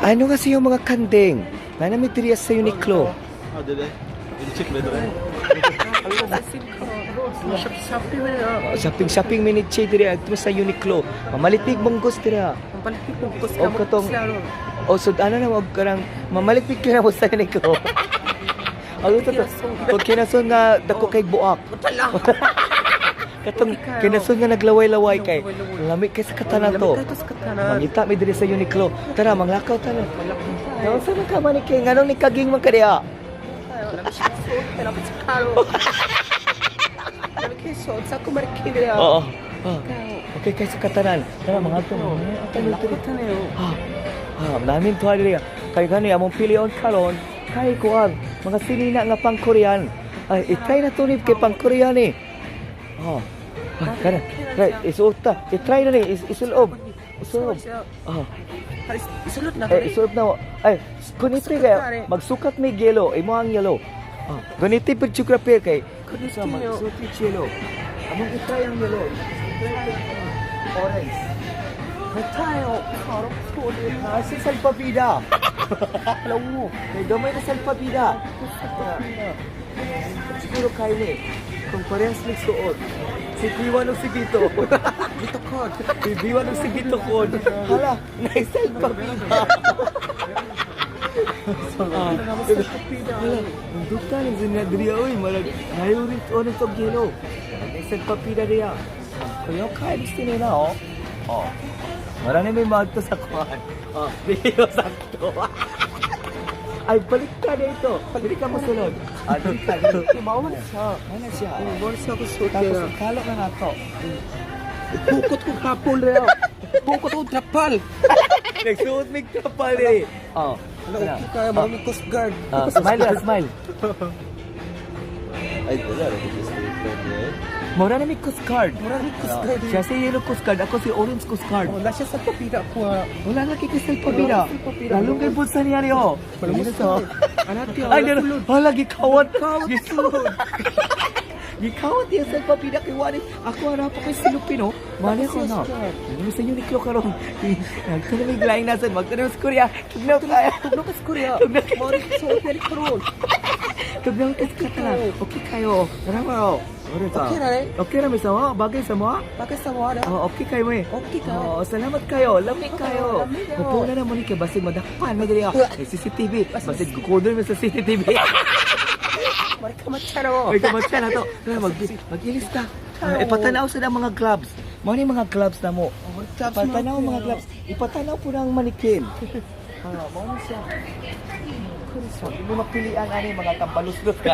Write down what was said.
Ano kasi yung mga kandeng? Na namitiriya sa Uniqlo. Ah, dili. I-check ba ito rin? Shopping minute diri adto sa Uniqlo. Mamalitig bonggos diri. Mampalipik mo ko O katong o so ano na wag karang mamalitig ka na mo sa Uniqlo. Ano to? Pag kinason nga dako kay buak. Katong kinason nga naglaway-laway kay lamig kay sa katanan to. Mangita mi diri sa Uniqlo. Tara manglakaw ta na. Daw sa ka man kay nganong ni kaging man kadiya. Oo. Okay kay sa katanan. Tara mga to. Namin to diri. Kay gani among pilion karon kay kuan mga sinina nga pang Korean. Ay itry na to ni kay pang Korean ni. Kana. Right, isuot ta. I-try na ni isulob. Isulob. Isulot na. Isulob na. Ay, kuniti kay magsukat may yellow, imo ang yellow. Ganiti pud geography kay kuniti magsuot yellow. Among i-try ang yellow. Orange. Tayo, parang puli na si Salpabida. Alam mo, may gamay na Salpabida. Siguro kayo ni. Kung parehas nagsuot, si Biwan o si Bito. Bito Kod. Si Biwan o si Bito Kod. Hala, naisal pa Bida. Hala, ang dukta ng sinadriya, uy, malag, ayaw rin o ng togyelo. Naisal pa Bida riya. Kaya kaya gusto nila, oh. Marami may magto sa kuhan. Video sakto. Ay, balik ka na ito. Balik ka masunod. Balik ka. Mawala siya. Mawala siya. Mawala siya ko suot Tapos, na. kalo ka na ito. Bukot ko kapon rin. Bukot ko trapal. Nagsuot may kapal eh. Okay kaya marami Coast Guard. Smile na, smile. Ay, wala. Just Mura na may Coast Guard. Marami Coast Guard. Siya si Yellow Coast Guard, ako si Orange Coast Guard. Wala siya sa papida ko. Wala na kikisal pabira. Lalong kay bulsa niya niyo. Ay, gano'n. Hala, gikawat. Gisulod. Gikawat niya sa pabira kay Wani. Ako harap ako kay Silupino. Mani ako na. Ano sa Uniqlo karon? Nagtanamig laing nasan. Magtanamig sa Korea. Tugnaw kaya. Tugnaw ka sa Korea. Marami ka sa hotel karon. Tugnaw ka sa Katala. Okay kayo. Tara mo. Okay na rin. Okay na may sama. Bagay sa mga. Bakit sa mga na? Okay kayo mo eh. Okay ka. Salamat kayo. Lamig kayo. Lamig kayo. Pupuna na mo ni kay basig madakpan mo diri. May CCTV. Basig kukodon mo sa CCTV. Mari ka matya na mo. Ay kamatsa na to. Mag-ilista. Ipatanaw sa mga gloves. Mo ni mga gloves na mo. Ipatanaw mga gloves. Ipatanaw po ng manikin. Mo ni siya. Hindi mo mapilian ani mga tambaluslos ka.